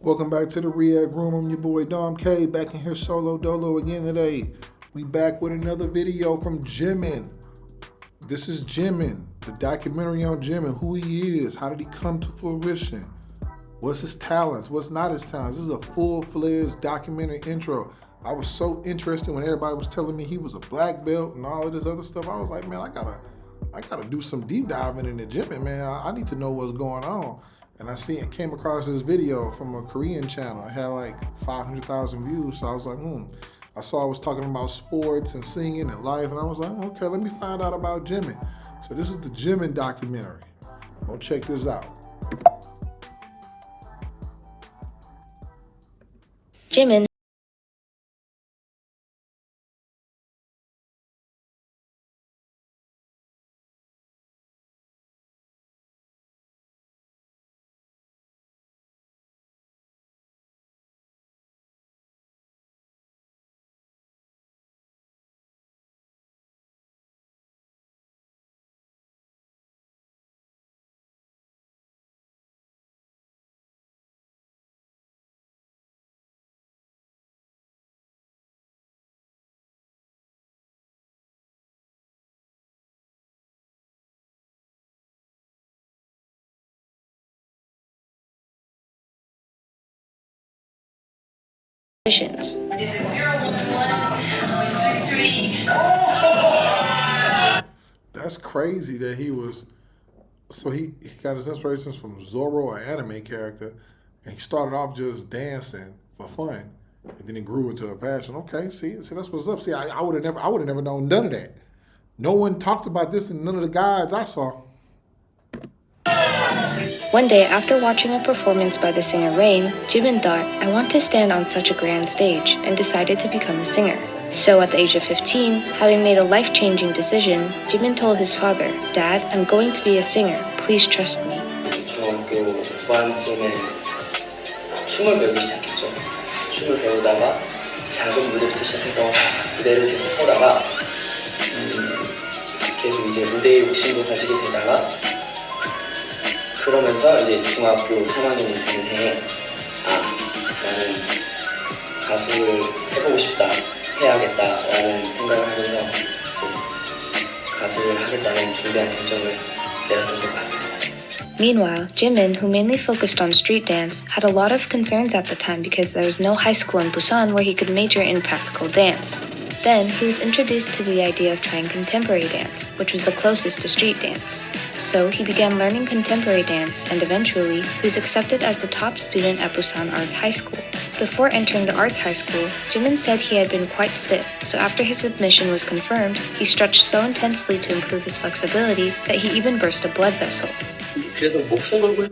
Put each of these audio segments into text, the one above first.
Welcome back to the React Room. I'm your boy Dom K, back in here solo dolo again today. We back with another video from Jimin. This is Jimin, the documentary on Jimin, who he is, how did he come to fruition, what's his talents, what's not his talents. This is a full-fledged documentary intro. I was so interested when everybody was telling me he was a black belt and all of this other stuff. I was like, man, I gotta do some deep diving into Jimin, man. I need to know what's going on. And I came across this video from a Korean channel. It had like 500,000 views. So I was like, I saw I was talking about sports and singing and life. And I was like, okay, let me find out about Jimin. So this is the Jimin documentary. Go check this out. Jimin, This is 011.33. That's crazy that he got his inspirations from Zorro, an anime character, and he started off just dancing for fun, and then it grew into a passion. Okay, see, that's what's up. See, I would have never known none of that. No one talked about this in none of the guides I saw. One day, after watching a performance by the singer Rain, Jimin thought, I want to stand on such a grand stage, and decided to become a singer. So at the age of 15, having made a life-changing decision, Jimin told his father, Dad, I'm going to be a singer. Please trust me. 중학교 후반쯤에 춤을 배우기 시작했죠. 춤을 배우다가 작은 무대부터 시작해서 무대를 계속 서다가 계속 이제 무대에 욕심도 가지게 되다가 그러면서 이제 중학교 3학년이 되는 해에 나는 가수를 해보고 싶다, 해야겠다라는 생각을 하면서 가수를 하겠다는 중대한 결정을 내렸던 것 같습니다. Meanwhile, Jimin, who mainly focused on street dance, had a lot of concerns at the time because there was no high school in Busan where he could major in practical dance. Then, he was introduced to the idea of trying contemporary dance, which was the closest to street dance. So, he began learning contemporary dance, and eventually, he was accepted as the top student at Busan Arts High School. Before entering the arts high school, Jimin said he had been quite stiff, so after his admission was confirmed, he stretched so intensely to improve his flexibility that he even burst a blood vessel. 그래서 목숨 걸고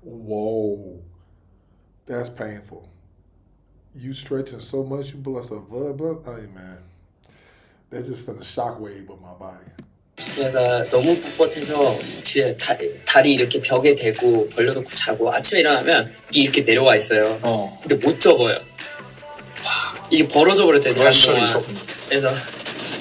Whoa. That's painful. You stretching so much, you bless a blood. Hey, man. That just sent a shockwave up my body. 제가 너무 뻣뻣해서 제 다리 이렇게 벽에 대고 벌려놓고 자고 아침에 일어나면 이게 이렇게 내려와 있어요. 근데 못 접어요. 이게 벌어져 버렸잖아요. 그래서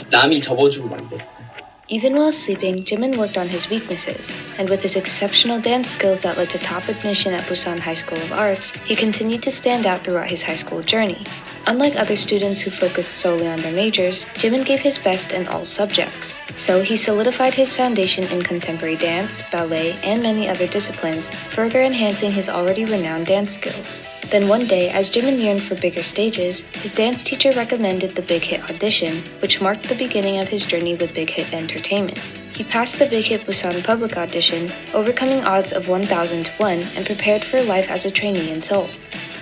남이 접어주고 막 이랬어요. Even while sleeping, Jimin worked on his weaknesses, and with his exceptional dance skills that led to top admission at Busan High School of Arts, he continued to stand out throughout his high school journey. Unlike other students who focused solely on their majors, Jimin gave his best in all subjects. So he solidified his foundation in contemporary dance, ballet, and many other disciplines, further enhancing his already renowned dance skills. Then one day, as Jimin yearned for bigger stages, his dance teacher recommended the Big Hit audition, which marked the beginning of his journey with Big Hit Entertainment. He passed the Big Hit Busan public audition, overcoming odds of 1,000 to 1, and prepared for life as a trainee in Seoul.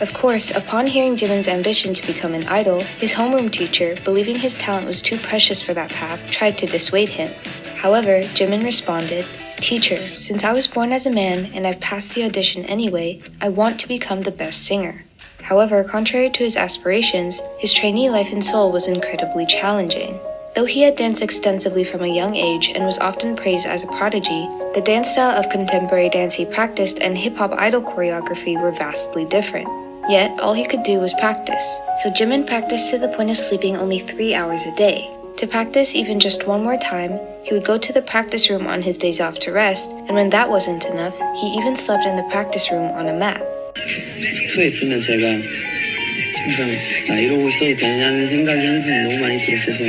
Of course, upon hearing Jimin's ambition to become an idol, his homeroom teacher, believing his talent was too precious for that path, tried to dissuade him. However, Jimin responded, Teacher, since I was born as a man and I've passed the audition anyway, I want to become the best singer. However, contrary to his aspirations, his trainee life in Seoul was incredibly challenging. Though he had danced extensively from a young age and was often praised as a prodigy, the dance style of contemporary dance he practiced and hip-hop idol choreography were vastly different. Yet, all he could do was practice, so Jimin practiced to the point of sleeping only 3 hours a day. To practice even just one more time, he would go to the practice room on his days off to rest, and when that wasn't enough, he even slept in the practice room on a mat. 숙소에 있으면 제가 항상 이러고 있어도 되냐는 생각이 항상 너무 많이 들었어서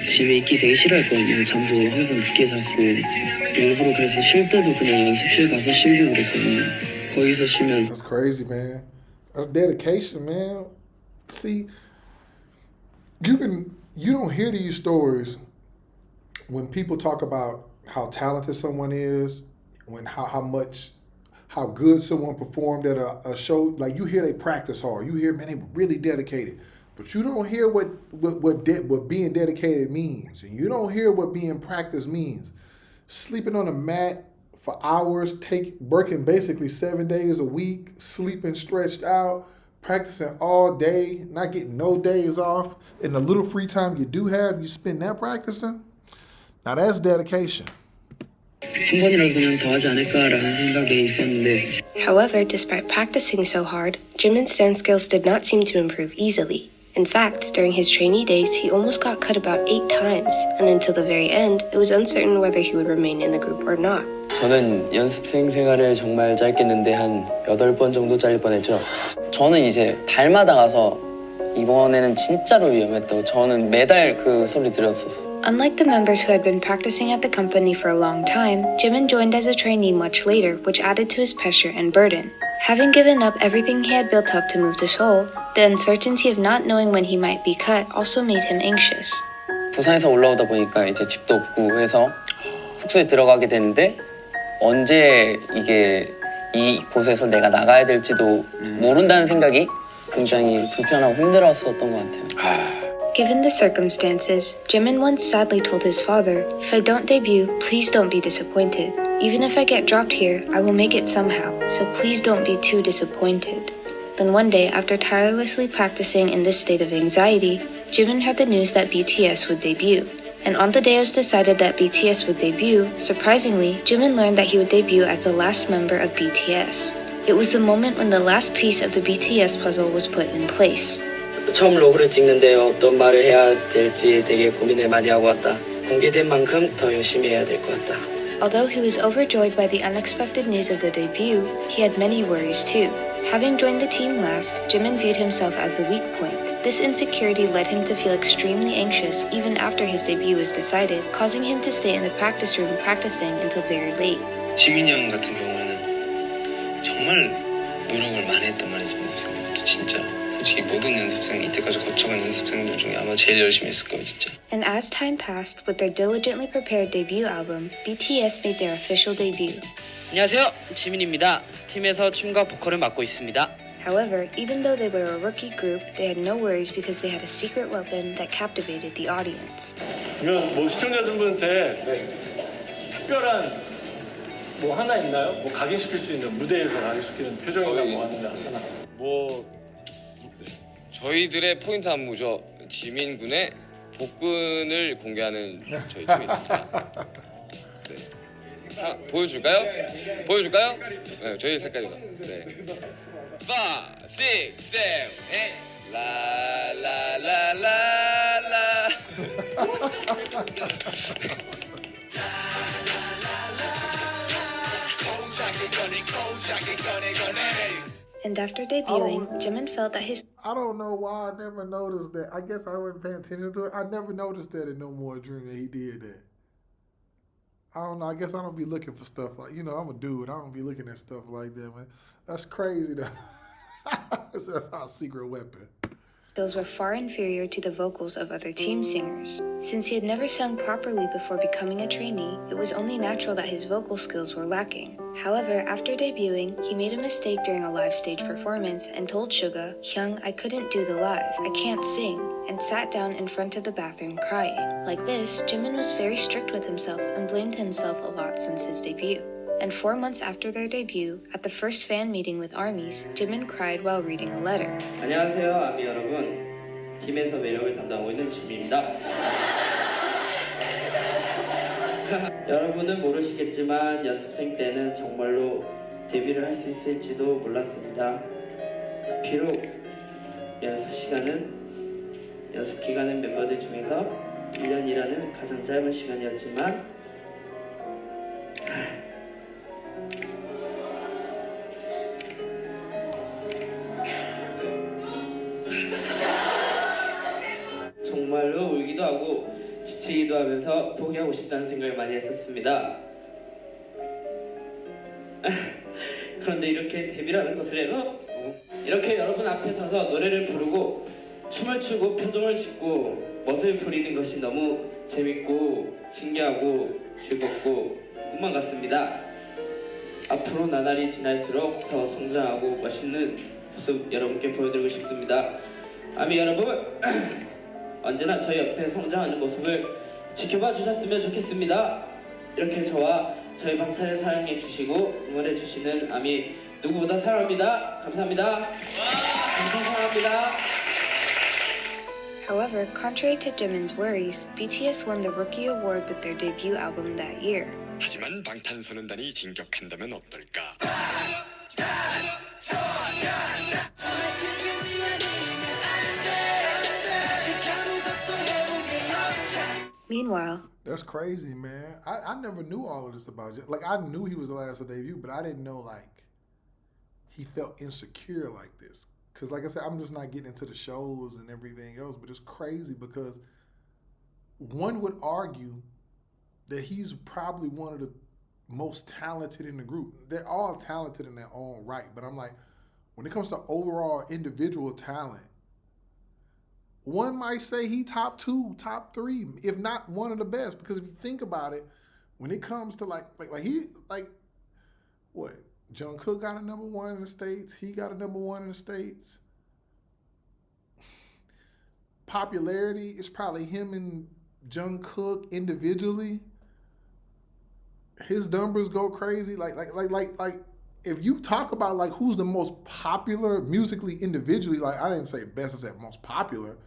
집에 있기 되게 싫어했거든요. 잠도 항상 늦게 자고 일부러 그래서 쉴 때도 그냥 연습실 가서 쉬고 그랬거든요. 거기서 쉬면 That's crazy, man. That's dedication, man. See, you don't hear these stories when people talk about how talented someone is, when how good someone performed at a show. Like, you hear they practice hard. You hear, man, they were really dedicated. But you don't hear what being dedicated means. And you don't hear what being practiced means. Sleeping on a mat for hours, working basically 7 days a week, sleeping stretched out, practicing all day, not getting no days off. And the little free time you do have, you spend that practicing. Now that's dedication. 한 번이라도 그냥 더 하지 않을까라는 생각에 있었는데. However, despite practicing so hard, Jimin's dance skills did not seem to improve easily. In fact, during his trainee days, he almost got cut about 8 times, and until the very end, it was uncertain whether he would remain in the group or not. 저는 연습생 생활을 정말 짧게 했는데 한 8번 정도 잘릴 뻔했죠. 저는 이제 달마다 가서 이번에는 진짜로 위험했다고 저는 매달 그 소리 들었었어. Unlike the members who had been practicing at the company for a long time, Jimin joined as a trainee much later, which added to his pressure and burden. Having given up everything he had built up to move to Seoul, the uncertainty of not knowing when he might be cut also made him anxious. 부산에서 올라오다 보니까 이제 집도 없고 해서 숙소에 들어가게 되는데 언제 이게 이 곳에서 내가 나가야 될지도 모른다는 생각이 굉장히 불편하고 힘들었었던 것 같아요. Given the circumstances, Jimin once sadly told his father, "If I don't debut, please don't be disappointed. Even if I get dropped here, I will make it somehow, so please don't be too disappointed." Then one day, after tirelessly practicing in this state of anxiety, Jimin heard the news that BTS would debut. And on the day it was decided that BTS would debut, surprisingly, Jimin learned that he would debut as the last member of BTS. It was the moment when the last piece of the BTS puzzle was put in place. 처음 로그를 찍는데 어떤 말을 해야 될지 되게 고민을 많이 하고 왔다. 공개된 만큼 더 열심히 해야 될 것 같다. Although he was overjoyed by the unexpected news of the debut, he had many worries too. Having joined the team last, Jimin viewed himself as the weak point. This insecurity led him to feel extremely anxious even after his debut was decided, causing him to stay in the practice room practicing until very late. 지민이 형 같은 경우에는 정말 노력을 많이 했단 말이죠. 연습생 때부터 진짜. 솔직히 모든 연습생, 이때까지 거쳐간 연습생들 중에 아마 제일 열심히 했을 거예요, 진짜. And as time passed, with their diligently prepared debut album, BTS made their official debut. 안녕하세요, 지민입니다. 팀에서 춤과 보컬을 맡고 있습니다. However, even though they were a rookie group, they had no worries because they had a secret weapon that captivated the audience. 그러면 뭐 시청자분들한테 특별한 뭐 하나 있나요? 뭐 각인시킬 수 있는 무대에서 각인시키는 표정이나 뭐 하나. 저희들의 포인트 안무죠. 지민 군의 복근을 공개하는 저희 팀이 있습니다. 네. 보여줄까요? 보여줄까요? 네, 저희 색깔이다. 네. 5, 6, 7, 8. 라라라라라. And after debuting, Jimin felt that his I don't know why I never noticed that. I guess I wasn't paying attention to it. I never noticed that in No More Dream that he did that. I don't know. I guess I don't be looking for stuff like, I'm a dude. I don't be looking at stuff like that, man. That's crazy, though. That's our secret weapon. skills were far inferior to the vocals of other team singers. Since he had never sung properly before becoming a trainee, it was only natural that his vocal skills were lacking. However, after debuting, he made a mistake during a live stage performance and told Suga, "Hyung, I couldn't do the live, I can't sing," and sat down in front of the bathroom crying. Like this, Jimin was very strict with himself and blamed himself a lot since his debut. And 4 months after their debut, at the first fan meeting with ARMYs, Jimin cried while reading a letter. 안녕하세요, 아미 여러분. 팀에서 매력을 담당하고 있는 지민입니다. 여러분은 모르시겠지만 연습생 때는 정말로 데뷔를 할 수 있을지도 몰랐습니다. 비록 연습 기간은 멤버들 중에서 1년이라는 가장 짧은 시간이었지만 정말로 울기도 하고 지치기도 하면서 포기하고 싶다는 생각을 많이 했었습니다. 그런데 이렇게 데뷔라는 것을 해도 이렇게 여러분 앞에 서서 노래를 부르고 춤을 추고 표정을 짓고 멋을 부리는 것이 너무 재밌고 신기하고 즐겁고 꿈만 같습니다. 앞으로 나날이 지날수록 더 성장하고 멋있는 모습 여러분께 보여드리고 싶습니다. 아미 여러분 언제나 저희 옆에 성장하는 모습을 지켜봐 주셨으면 좋겠습니다. 이렇게 저와 저희 방탄을 사랑해 주시고 응원해 주시는 아미 누구보다 사랑합니다. 감사합니다. 감사합니다. However, contrary to Jimin's worries, BTS won the Rookie Award with their debut album that year. 하지만 방탄소년단이 진격한다면 어떨까? Meanwhile, That's crazy, man. I never knew all of this about Jim. Like, I knew he was the last to debut, but I didn't know, like, he felt insecure like this. Because, like I said, I'm just not getting into the shows and everything else, but it's crazy because one would argue that he's probably one of the most talented in the group. They're all talented in their own right, but I'm like, when it comes to overall individual talent, one might say he top 2, top 3, if not one of the best. Because if you think about it, when it comes to like what? Jungkook got a #1 in the States. He got a #1 in the States. Popularity is probably him and Jungkook individually. His numbers go crazy. Like if you talk about like who's the most popular musically individually, like I didn't say best, I said most popular.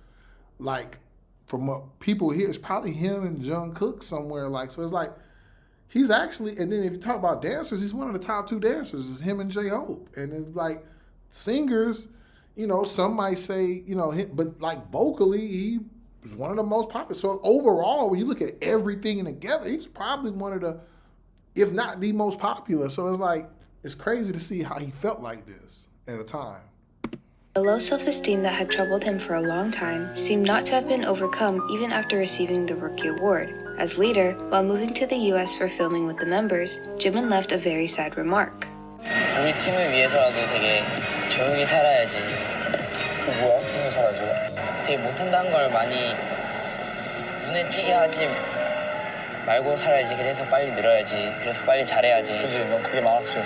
Like from what people hear, it's probably him and Jungkook somewhere. Like so, it's like he's actually. And then if you talk about dancers, he's one of the top 2 dancers. It's him and J-Hope. And it's like singers, you know, some might say, you know, but like vocally, he was one of the most popular. So overall, when you look at everything together, he's probably one of the, if not the most popular. So it's like it's crazy to see how he felt like this at a time. the low self-esteem that had troubled him for a long time seemed not to have been overcome even after receiving the Rookie Award, as later, while moving to the US for filming with the members, Jimin left a very sad remark. 우리 팀을 위해서라도 되게 조용히 살아야지. 그 뭐야? 조용히 살아야지. 되게 못한다는 걸 많이 눈에 띄게 하지 말고 살아야지. 그래서 빨리 늘어야지. 그래서 빨리 잘해야지. 그지, 넌 그게 많았지.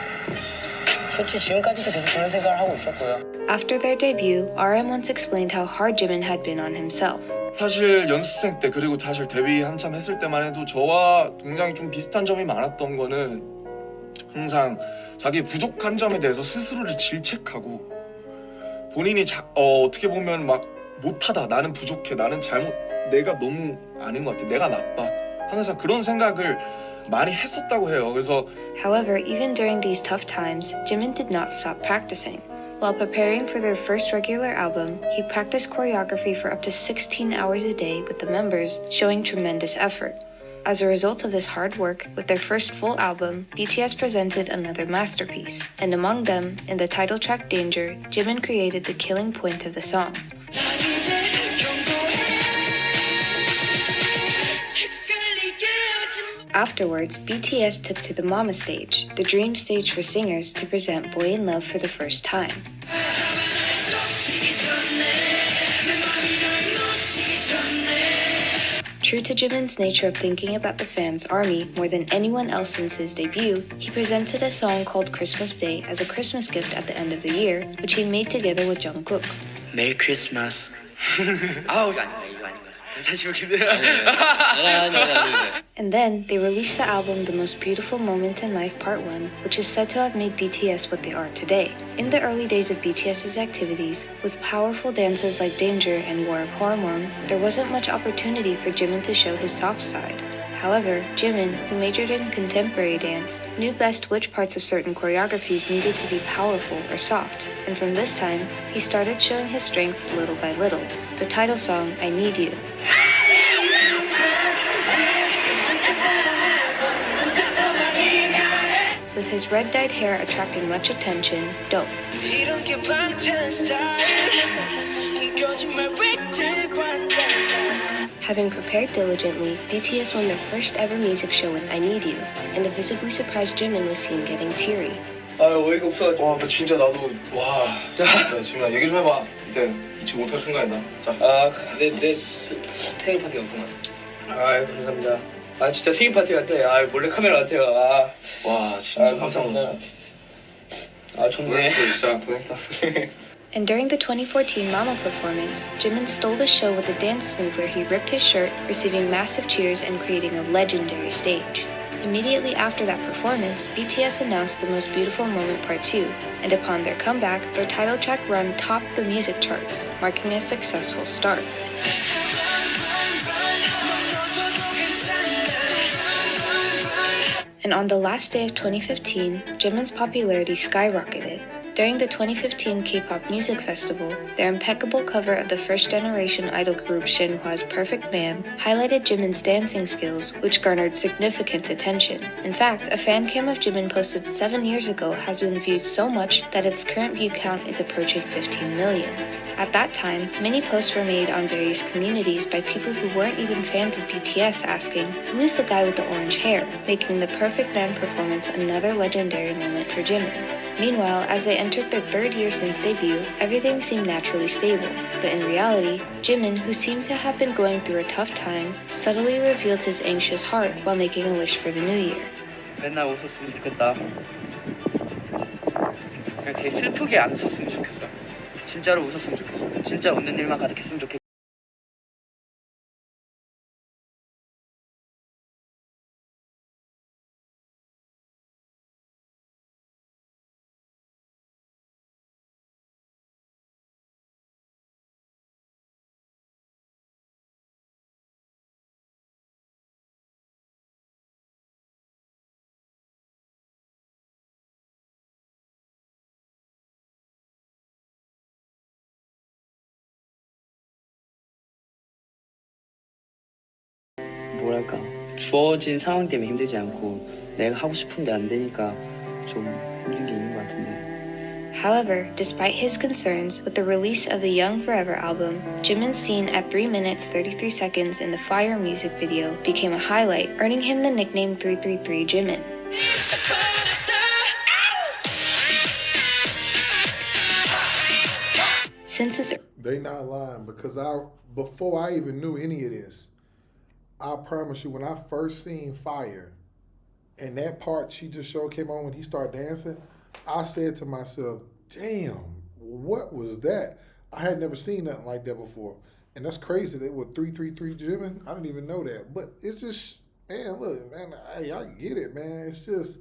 솔직히 지금까지도 계속 그런 생각을 하고 있었고요. After their debut, RM once explained how hard Jimin had been on himself. 사실 연습생 때 그리고 사실 데뷔 한참 했을 때만 해도 저와 굉장히 좀 비슷한 점이 많았던 거는 항상 자기 부족한 점에 대해서 스스로를 질책하고 본인이 어떻게 보면 막 못하다, 나는 부족해, 나는 잘못, 내가 너무 아닌 것 같아, 내가 나빠, 항상 그런 생각을 많이 했었다고 해요. 그래서 However, even during these tough times, Jimin did not stop practicing. While preparing for their first regular album, he practiced choreography for up to 16 hours a day with the members, showing tremendous effort. As a result of this hard work, with their first full album, BTS presented another masterpiece. And among them, in the title track Danger, Jimin created the killing point of the song. Afterwards, BTS took to the Mama stage, the dream stage for singers, to present Boy in Love for the first time. True to Jimin's nature of thinking about the fans' army more than anyone else since his debut, he presented a song called Christmas Day as a Christmas gift at the end of the year, which he made together with Jungkook. Merry Christmas. 아우 이거 아니야 이거 아닌 거야. 다시 보겠습니다. And then, they released the album The Most Beautiful Moment in Life Part 1, which is said to have made BTS what they are today. In the early days of BTS's activities, with powerful dances like Danger and War of Hormone, there wasn't much opportunity for Jimin to show his soft side. However, Jimin, who majored in contemporary dance, knew best which parts of certain choreographies needed to be powerful or soft, and from this time, he started showing his strengths little by little. The title song, I Need You. his red-dyed hair attracting much attention, Dope. Having prepared diligently, BTS won their first ever music show with I Need You, and the visibly surprised Jimin was seen getting teary. 어이가 없어. 와, 나 진짜 나도 와. 자, 지민아 얘기 좀 해봐. 이때 잊지 못할 순간이다. 자. 내 생일 파티 갔구나. 감사합니다. 진짜 생일 파티 같아. 몰래 카메라 같아요. 와, 진짜 깜짝 놀랐어. 좋네. 진짜 고생했다. And during the 2014 Mama performance, Jimin stole the show with a dance move where he ripped his shirt, receiving massive cheers and creating a legendary stage. Immediately after that performance, BTS announced The Most Beautiful Moment Part 2, and upon their comeback, their title track Run topped the music charts, marking a successful start. And on the last day of 2015, Jimin's popularity skyrocketed. During the 2015 K-pop Music Festival, their impeccable cover of the first-generation idol group Shinhwa's Perfect Man highlighted Jimin's dancing skills, which garnered significant attention. In fact, a fan cam of Jimin posted 7 years ago has been viewed so much that its current view count is approaching 15 million. At that time, many posts were made on various communities by people who weren't even fans of BTS asking, "Who is the guy with the orange hair?" making the Perfect Man performance another legendary moment for Jimin. Meanwhile, as they entered their third year since debut, everything seemed naturally stable. But in reality, Jimin, who seemed to have been going through a tough time, subtly revealed his anxious heart while making a wish for the new year. 맨날 웃었으면 좋겠다. 그냥 되게 슬프게 안 웃었으면 좋겠어. 진짜로 웃었으면 좋겠어. 진짜 웃는 일만 가득했으면 좋겠어. 뭐랄까 주어진 상황 때문에 힘들지 않고 내가 하고 싶은데 안 되니까 좀 힘든 게 있는 것 같은데. However, despite his concerns with the release of the Young Forever album, Jimin's scene at 3 minutes 33 seconds in the Fire music video became a highlight, earning him the nickname 333 Jimin. Since his They not lying because before I even knew any of this, I promise you, when I first seen Fire, and that part she just showed came on when he started dancing, I said to myself, damn, what was that? I had never seen nothing like that before. And that's crazy that with 333 Jimin, I didn't even know that. But it's just, man, look, man, I get it, man. It's just,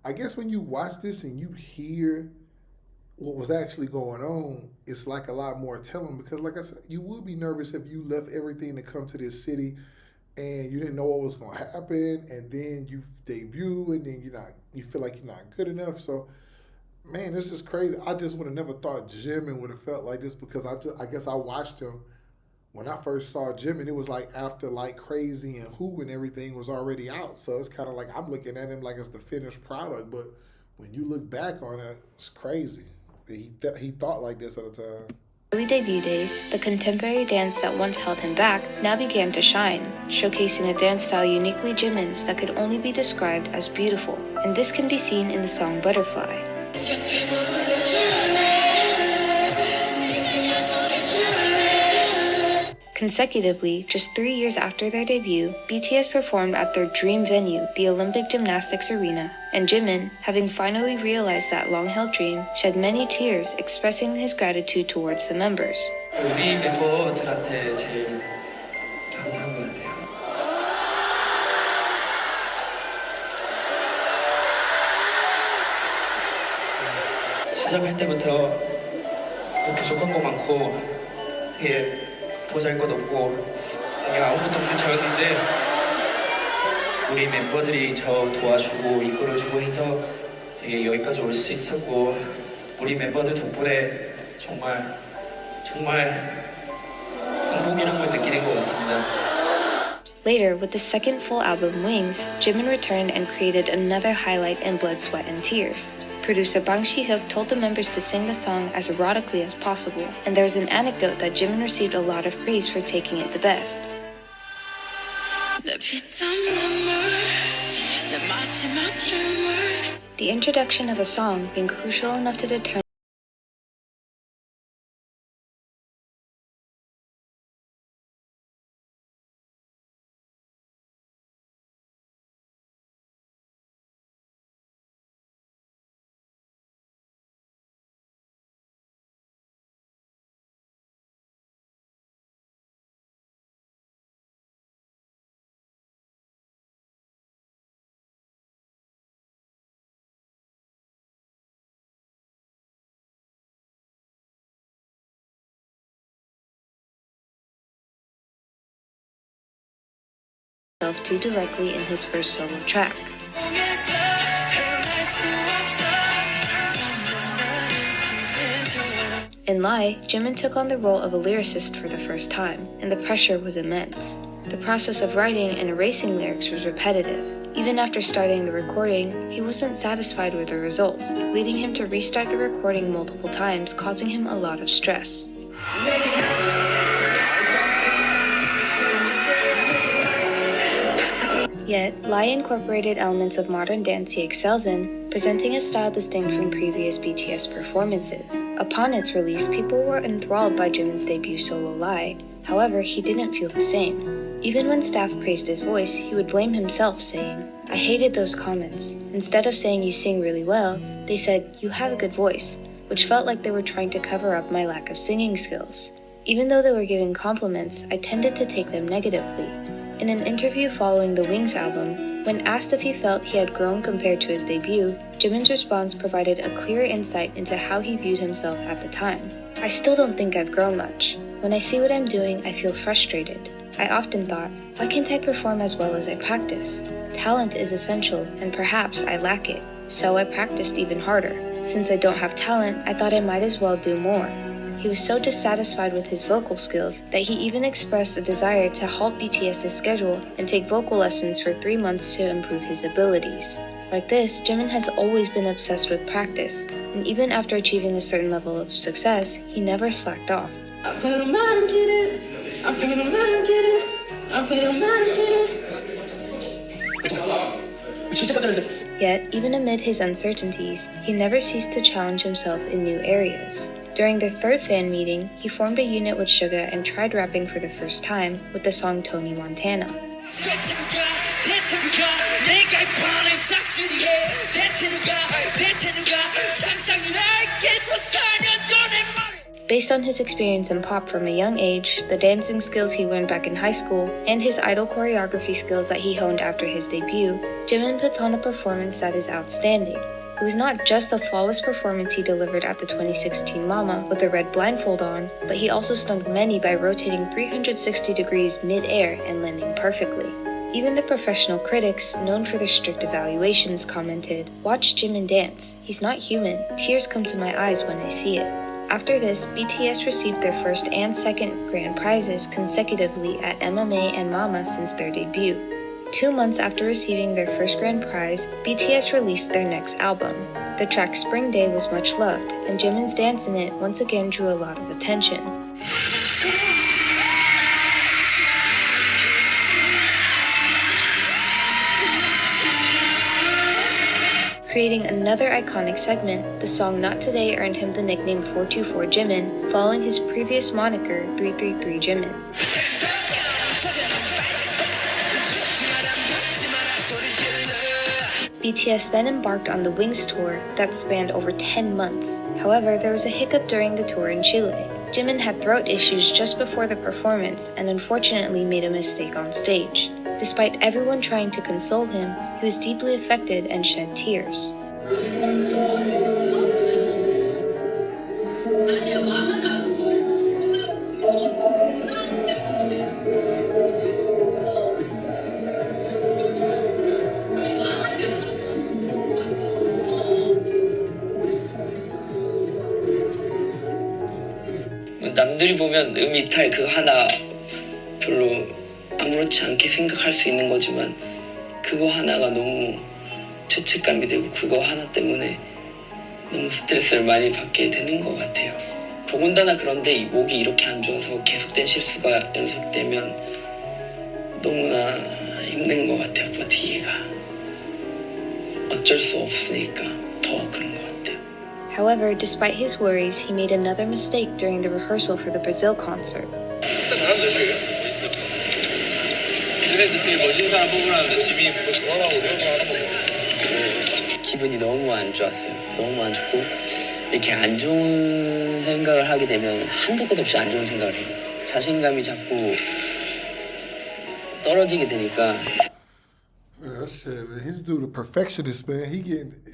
I guess when you watch this and you hear what was actually going on, it's like a lot more telling because like I said, you would be nervous if you left everything to come to this city and you didn't know what was going to happen, and then you debut, and then you feel like you're not good enough. So, man, it's just crazy. I just would have never thought Jimin would have felt like this because I guess I watched him when I first saw Jimin. It was like after like Crazy and Who and everything was already out. So it's kind of like I'm looking at him like it's the finished product. But when you look back on it, it's crazy. He thought like this at the time. Early debut days, the contemporary dance that once held him back now began to shine, showcasing a dance style uniquely Jimin's that could only be described as beautiful, and this can be seen in the song Butterfly. Consecutively, just 3 years after their debut, BTS performed at their dream venue, the Olympic Gymnastics Arena, and Jimin, having finally realized that long-held dream, shed many tears expressing his gratitude towards the members. 우리 멤버들한테 제일 감사한 것 같아요. 시작할 때부터 부족한 거 많고 되게 보잘 것 없고 되게 아무것도 없는 저였는데 우리 멤버들이 저 도와주고 이끌어주고 해서 되게 여기까지 올 수 있었고 우리 멤버들 덕분에 정말 행복이란 걸 느끼는 것 같습니다. Later, with the second full album, Wings, Jimin returned and created another highlight in Blood, Sweat, and Tears. Producer Bang Si-hyuk told the members to sing the song as erotically as possible, and there's an anecdote that Jimin received a lot of praise for taking it the best. The introduction of a song being crucial enough to determine too directly in his first solo track. In Lie, Jimin took on the role of a lyricist for the first time, and the pressure was immense. The process of writing and erasing lyrics was repetitive. Even after starting the recording, he wasn't satisfied with the results, leading him to restart the recording multiple times, causing him a lot of stress. Yet, Lie incorporated elements of modern dance he excels in, presenting a style distinct from previous BTS performances. Upon its release, people were enthralled by Jimin's debut solo Lie. However, he didn't feel the same. Even when staff praised his voice, he would blame himself, saying, "I hated those comments. Instead of saying you sing really well, they said, you have a good voice," which felt like they were trying to cover up my lack of singing skills. Even though they were giving compliments, I tended to take them negatively. In an interview following the Wings album, when asked if he felt he had grown compared to his debut, Jimin's response provided a clear insight into how he viewed himself at the time. "I still don't think I've grown much. When I see what I'm doing, I feel frustrated. I often thought, why can't I perform as well as I practice? Talent is essential, and perhaps I lack it. So I practiced even harder. Since I don't have talent, I thought I might as well do more." He was so dissatisfied with his vocal skills that he even expressed a desire to halt BTS's schedule and take vocal lessons for 3 months to improve his abilities. Like this, Jimin has always been obsessed with practice, and even after achieving a certain level of success, he never slacked off. Yet, even amid his uncertainties, he never ceased to challenge himself in new areas. During their third fan meeting, he formed a unit with Suga and tried rapping for the first time with the song Tony Montana. Based on his experience in pop from a young age, the dancing skills he learned back in high school, and his idol choreography skills that he honed after his debut, Jimin puts on a performance that is outstanding. It was not just the flawless performance he delivered at the 2016 Mama with a red blindfold on, but he also stunned many by rotating 360 degrees mid-air and landing perfectly. Even the professional critics, known for their strict evaluations, commented, "Watch Jimin dance. He's not human. Tears come to my eyes when I see it." After this, BTS received their first and second grand prizes consecutively at MMA and Mama since their debut. 2 months after receiving their first grand prize, BTS released their next album. The track Spring Day was much loved, and Jimin's dance in it once again drew a lot of attention. Creating another iconic segment, the song Not Today earned him the nickname 424 Jimin, following his previous moniker 333 Jimin. BTS then embarked on the Wings tour that spanned over 10 months. However, there was a hiccup during the tour in Chile. Jimin had throat issues just before the performance and unfortunately made a mistake on stage. Despite everyone trying to console him, he was deeply affected and shed tears. 남들이 보면 이탈 그 하나 별로 안 아무렇지 않게 생각할 수 있는 거지만 그거 하나가 너무 죄책감이 되고 그거 하나 때문에 너무 스트레스를 많이 받게 되는 것 같아요. 더군다나 그런데 이 목이 이렇게 안 좋아서 계속된 실수가 연속되면 너무나 힘든 것 같아요, 버티기가. 어쩔 수 없으니까 더 그런 것 같아요. However, despite his worries, he made another mistake during the rehearsal for the Brazil concert. 진짜 잘한다 지금. 그래서 제일 멋진 사람 뽑으라는데 지민이 그거 좋아하고 리허설 하는 거. 기분이 너무 안 좋았어요. 너무 안 좋고 이렇게 안 좋은 생각을 하게 되면 한도 끝 없이 안 좋은 생각을 해요. 자신감이 자꾸 떨어지게 되니까. Yeah, shit, man. His dude a perfectionist, man.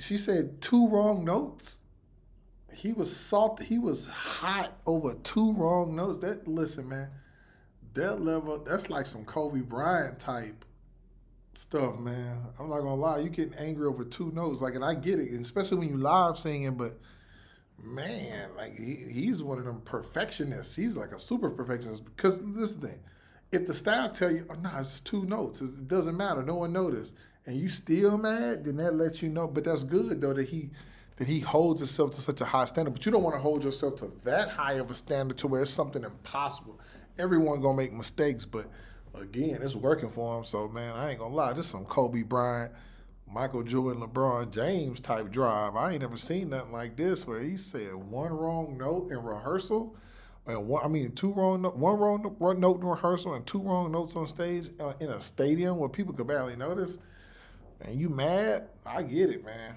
She said 2 wrong notes. He was salty. He was hot over 2 wrong notes. Listen, man, that level, that's like some Kobe Bryant type stuff, man. I'm not gonna lie, you getting angry over 2 notes, like, and I get it, and especially when you live singing, but man, like he's one of them perfectionists. He's like a super perfectionist because this thing. If the staff tell you, oh no, it's just 2 notes, it doesn't matter, no one noticed, and you still mad, then that lets you know. But that's good though that he holds himself to such a high standard. But you don't want to hold yourself to that high of a standard to where it's something impossible. Everyone gonna make mistakes, but again, it's working for him. So man, I ain't gonna lie, this is some Kobe Bryant, Michael Jordan, LeBron James type drive. I ain't never seen nothing like this where he said 1 wrong note in rehearsal, and 2 wrong, 1 wrong note in rehearsal and 2 wrong notes on stage in a stadium where people could barely notice. And you mad? I get it, man.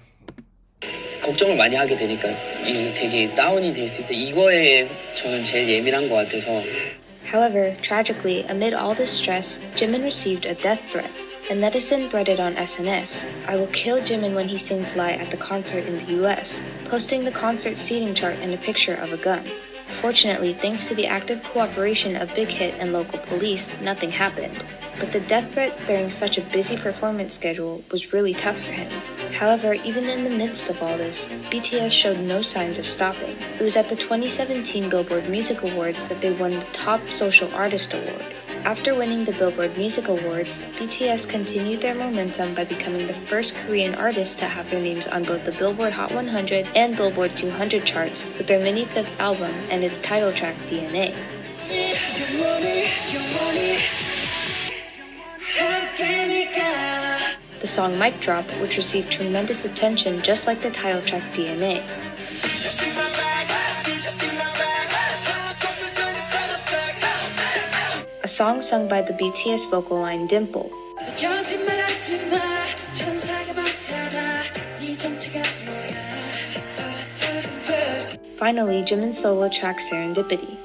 걱정을 많이 하게 되니까 이 되게 다운이 됐을 때 이거에 저는 제일 예민한 것 같아서. However, tragically, amid all this stress, Jimin received a death threat. A netizen threaded on SNS, "I will kill Jimin when he sings Lie at the concert in the US," posting the concert seating chart and a picture of a gun. Fortunately, thanks to the active cooperation of Big Hit and local police, nothing happened. But the death threat during such a busy performance schedule was really tough for him. However, even in the midst of all this, BTS showed no signs of stopping. It was at the 2017 Billboard Music Awards that they won the Top Social Artist Award. After winning the Billboard Music Awards, BTS continued their momentum by becoming the first Korean artist to have their names on both the Billboard Hot 100 and Billboard 200 charts with their mini fifth album and its title track DNA. The song Mic Drop, which received tremendous attention just like the title track DNA. A song sung by the BTS vocal line Dimple. Finally, Jimin's solo track Serendipity.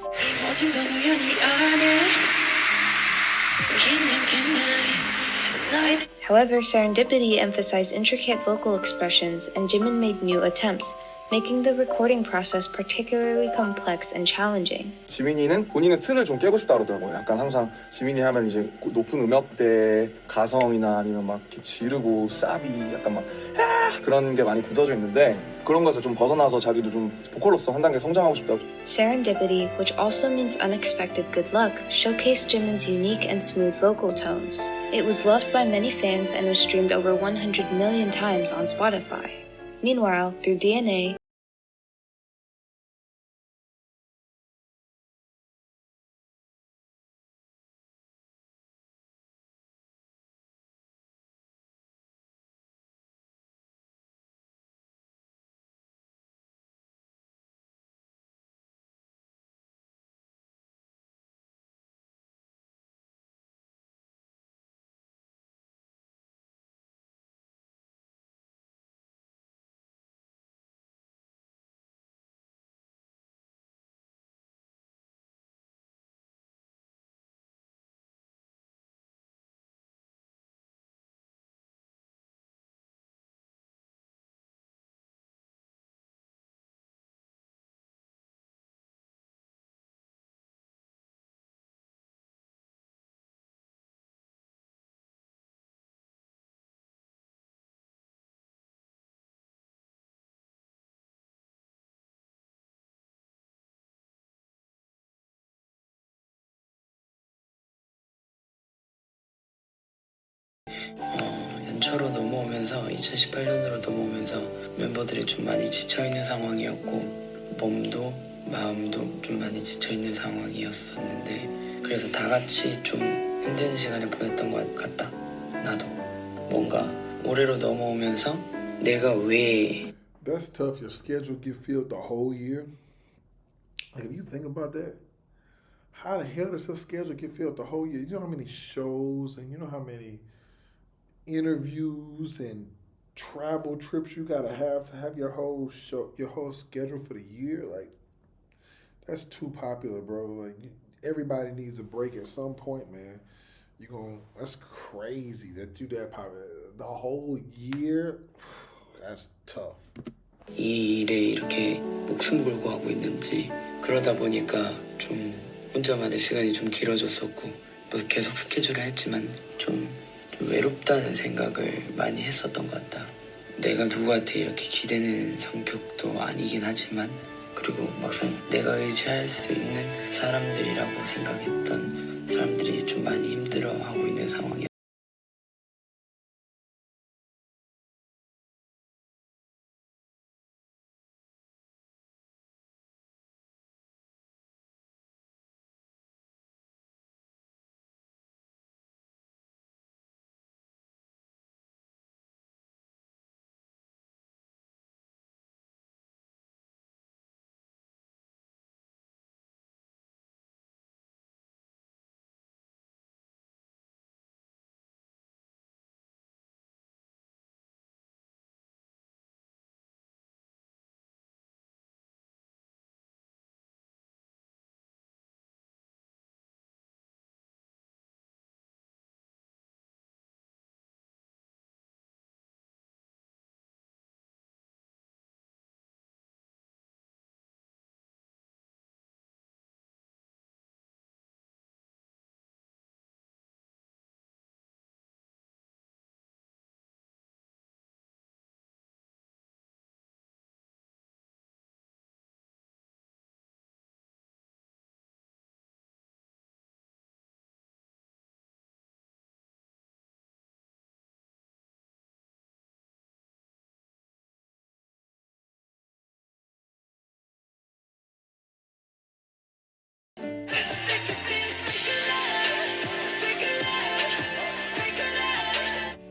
However, Serendipity emphasized intricate vocal expressions, and Jimin made new attempts, making the recording process particularly complex and challenging. 지민이는 본인의 틀을 좀 깨고 싶다 그러더라고요. 약간 항상 지민이 하면 이제 높은 음역대 가성이나 아니면 막 이렇게 지르고 사비 약간 막 그런 게 많이 굳어져 있는데 그런 것에서 좀 벗어나서 자기도 좀 보컬로서 한 단계 성장하고 싶다고. Serendipity, which also means unexpected good luck, showcased Jimin's unique and smooth vocal tones. It was loved by many fans and was streamed over 100 million times on Spotify. Meanwhile, through DNA, 연초로 넘어오면서 2018년으로 넘어오면서 멤버들이 좀 많이 지쳐있는 상황이었고 몸도 마음도 좀 많이 지쳐있는 상황이었었는데 그래서 다 같이 좀 힘든 시간을 보냈던 것 같다. 나도 뭔가 올해로 넘어오면서 내가 왜 That's tough. Your schedule get filled the whole year. Like if you think about that, how the hell does your schedule get filled the whole year? You know how many shows and you know how many interviews and travel trips you gotta have to have your whole show, your whole schedule for the year? Like that's too popular, bro. Like everybody needs a break at some point, man. That's crazy that you that popular. The whole year, that's tough. 이 일에 이렇게 목숨 걸고 하고 있는지 그러다 보니까 좀 혼자만의 시간이 좀 길어졌었고 뭐 계속 스케줄을 했지만 좀 외롭다는 생각을 많이 했었던 것 같다. 내가 누구한테 이렇게 기대는 성격도 아니긴 하지만 그리고 막상 내가 의지할 수 있는 사람들이라고 생각했던 사람들이 좀 많이 힘들어하고 있는 상황이야.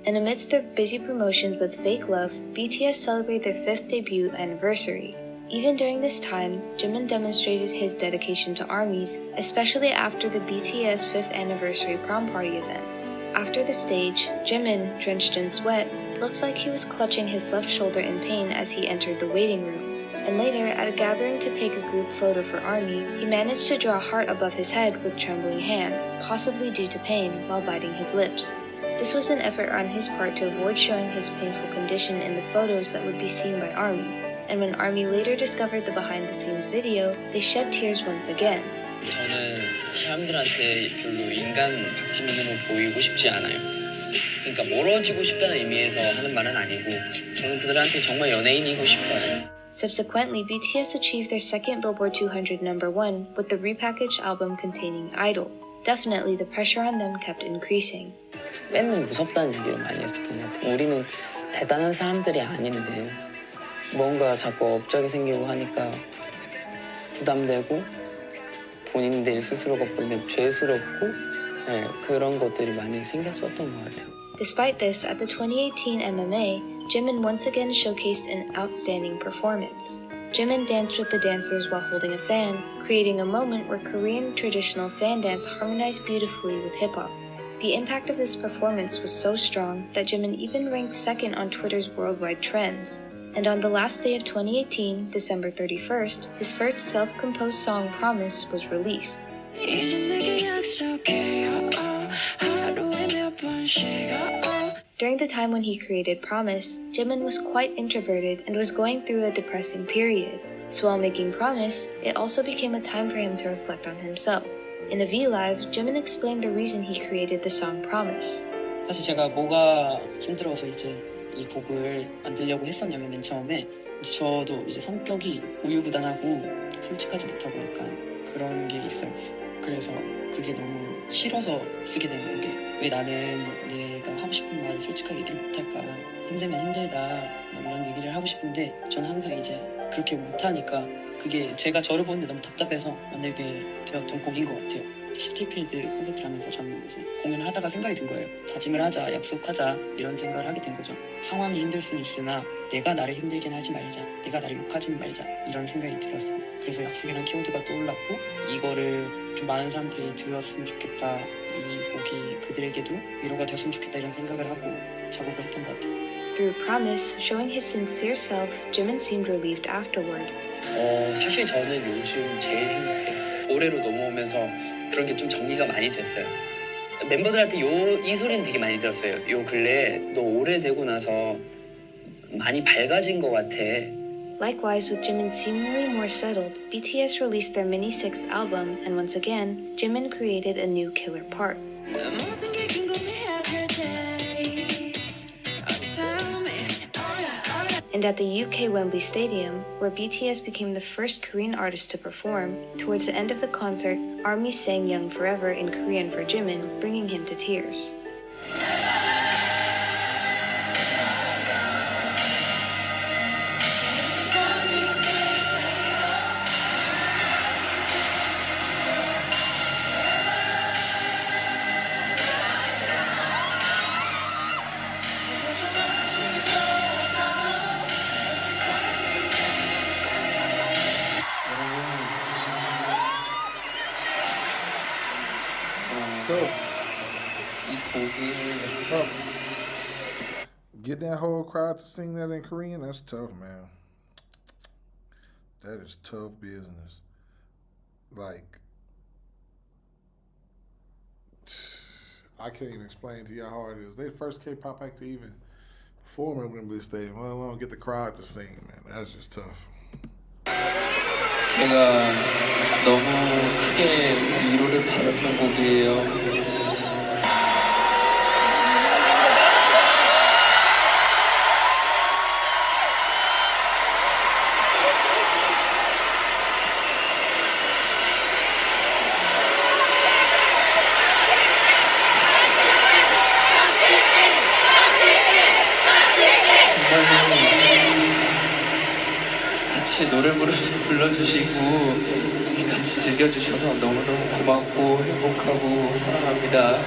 And amidst their busy promotions with Fake Love, BTS celebrate their 5th debut anniversary. Even during this time, Jimin demonstrated his dedication to ARMYs, especially after the BTS 5th anniversary prom party events. After the stage, Jimin, drenched in sweat, looked like he was clutching his left shoulder in pain as he entered the waiting room. And later, at a gathering to take a group photo for ARMY, he managed to draw a heart above his head with trembling hands, possibly due to pain, while biting his lips. This was an effort on his part to avoid showing his painful condition in the photos that would be seen by ARMY. And when ARMY later discovered the behind-the-scenes video, they shed tears once again. 저는 사람들한테 별로 인간 박지민으로 보이고 싶지 않아요. 그러니까 멀어지고 싶다는 의미에서 하는 말은 아니고 저는 그들한테 정말 연예인이고 싶어요. Subsequently, BTS achieved their second Billboard 200 #1 with the repackaged album containing Idol. Definitely, the pressure on them kept increasing. 팬은 무섭다는 얘기를 많이 했던 것 같아요. 우리는 대단한 사람들이 아닌데 뭔가 자꾸 업적이 생기고 하니까 부담되고 본인들 스스로가 보면 죄스럽고 그런 것들이 많이 생겼었던 것 같아요. Despite this, at the 2018 MMA, Jimin once again showcased an outstanding performance. Jimin danced with the dancers while holding a fan, creating a moment where Korean traditional fan dance harmonized beautifully with hip-hop. The impact of this performance was so strong that Jimin even ranked second on Twitter's worldwide trends. And on the last day of 2018, December 31st, his first self-composed song, Promise, was released. During the time when he created Promise, Jimin was quite introverted and was going through a depressing period. So while making Promise, it also became a time for him to reflect on himself. In a V-Live, Jimin explained the reason he created the song Promise. 사실 제가 뭐가 힘들어서 이제 이 곡을 만들려고 했었냐면 맨 처음에 저도 이제 성격이 우유부단하고 솔직하지 못하고 약간 그런 게 있어요. 그래서 그게 너무 싫어서 쓰게 된 곡이에요. 왜 나는 내가 하고 싶은 말을 솔직하게 얘기를 못할까, 힘들면 힘들다 뭐 이런 얘기를 하고 싶은데 저는 항상 이제 그렇게 못하니까 그게 제가 저를 보는데 너무 답답해서 만들게 되었던 곡인 것 같아요. 시티필드 콘서트를 하면서 저는 이제 공연을 하다가 생각이 든 거예요. 다짐을 하자, 약속하자 이런 생각을 하게 된 거죠. 상황이 힘들 수는 있으나 내가 나를 힘들게 하지 말자, 내가 나를 욕하지는 말자 이런 생각이 들었어. 그래서 약속이라는 키워드가 떠올랐고 이거를 좀 많은 사람들이 들었으면 좋겠다, 이 곡이 그들에게도 위로가 되었으면 좋겠다 이런 생각을 하고 작업을 했던 것 같아요. Through Promise, showing his sincere self, Jimin seemed relieved afterward. 사실 저는 요즘 제일 행복해요. 올해로 넘어오면서 그런 게 좀 정리가 많이 됐어요. 멤버들한테 이 소리는 되게 많이 들었어요. 요 근래에 너 오래 되고 나서 많이 밝아진 것 같아. Likewise, with Jimin seemingly more settled, BTS released their mini sixth album, and once again, Jimin created a new killer part. And at the UK Wembley Stadium, where BTS became the first Korean artist to perform, towards the end of the concert, ARMY sang Young Forever in Korean for Jimin, bringing him to tears. 이 곡이 That's tough. Getting that whole crowd to sing that in Korean, that's tough, man. That is tough business. Like, I can't even explain to you how hard it is. They the first K-pop act to even perform at Wembley Stadium, let alone get the crowd to sing, man. That's just tough. 제가 너무 크게 위로를 받았던 곡이에요. 같이 노래 불러주시고 같이 즐겨주셔서 너무너무 고맙고 행복하고 사랑합니다.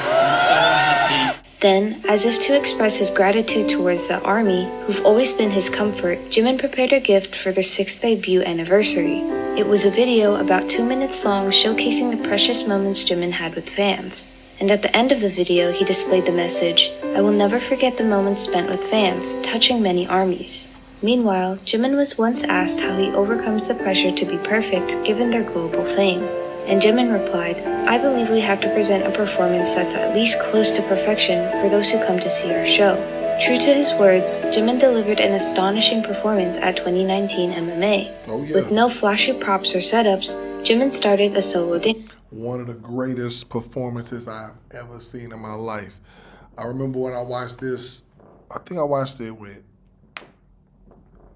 I'm so happy. Then, as if to express his gratitude towards the ARMY, who've always been his comfort, Jimin prepared a gift for their 6th debut anniversary. It was a video about 2 minutes long showcasing the precious moments Jimin had with fans. And at the end of the video, he displayed the message, "I will never forget the moments spent with fans," touching many ARMYs. Meanwhile, Jimin was once asked how he overcomes the pressure to be perfect given their global fame. And Jimin replied, "I believe we have to present a performance that's at least close to perfection for those who come to see our show." True to his words, Jimin delivered an astonishing performance at 2019 MMA. Oh, yeah. With no flashy props or setups, Jimin started a solo dance. One of the greatest performances I've ever seen in my life. I remember when I watched this, I think I watched it with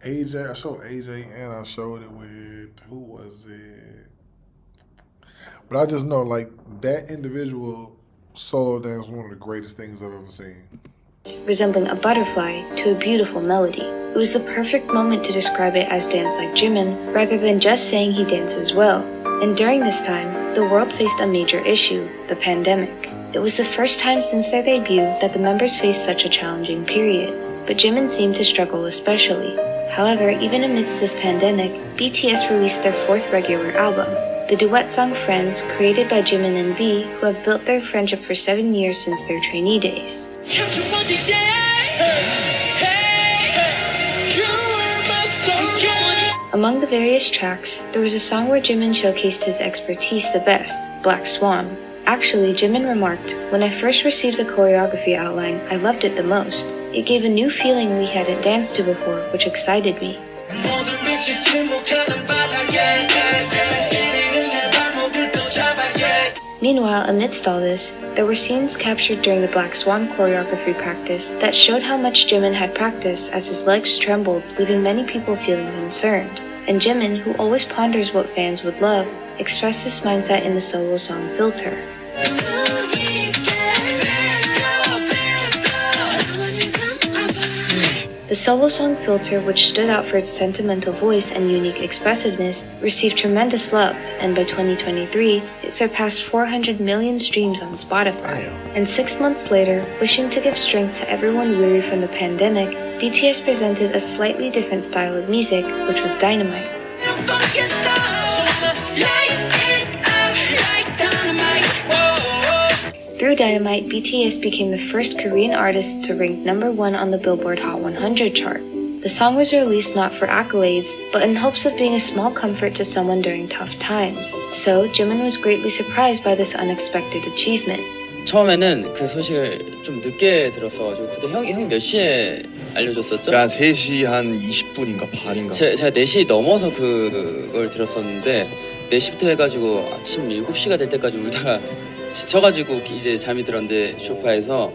AJ. I showed AJ and I showed it with, who was it? But I just know, like, that individual solo dance was one of the greatest things I've ever seen. Resembling a butterfly to a beautiful melody. It was the perfect moment to describe it as dance like Jimin, rather than just saying he dances well. And during this time, the world faced a major issue, the pandemic. It was the first time since their debut that the members faced such a challenging period, but Jimin seemed to struggle especially. However, even amidst this pandemic, BTS released their 4th regular album, the duet song Friends, created by Jimin and V, who have built their friendship for 7 years since their trainee days. Among the various tracks, there was a song where Jimin showcased his expertise the best, Black Swan. Actually, Jimin remarked, "When I first received the choreography outline, I loved it the most. It gave a new feeling we hadn't danced to before, which excited me." Meanwhile, amidst all this, there were scenes captured during the Black Swan choreography practice that showed how much Jimin had practiced as his legs trembled, leaving many people feeling concerned. And Jimin, who always ponders what fans would love, expressed this mindset in the solo song Filter. The solo song Filter, which stood out for its sentimental voice and unique expressiveness, received tremendous love, and by 2023, it surpassed 400 million streams on Spotify. And 6 months later, wishing to give strength to everyone weary from the pandemic, BTS presented a slightly different style of music, which was Dynamite. Through Dynamite, BTS became the first Korean artist to rank #1 on the Billboard Hot 100 chart. The song was released not for accolades, but in hopes of being a small comfort to someone during tough times. So, Jimin was greatly surprised by this unexpected achievement. 처음에는 그 소식을 좀 늦게 들었어가지고 그때 형이 몇 시에 알려줬었죠? 제가 3시 한 20분인가 반인가 제가 4시 넘어서 그걸 들었었는데 4시부터 해가지고 아침 7시가 될 때까지 울다가 지쳐가지고 이제 잠이 들었는데 소파에서.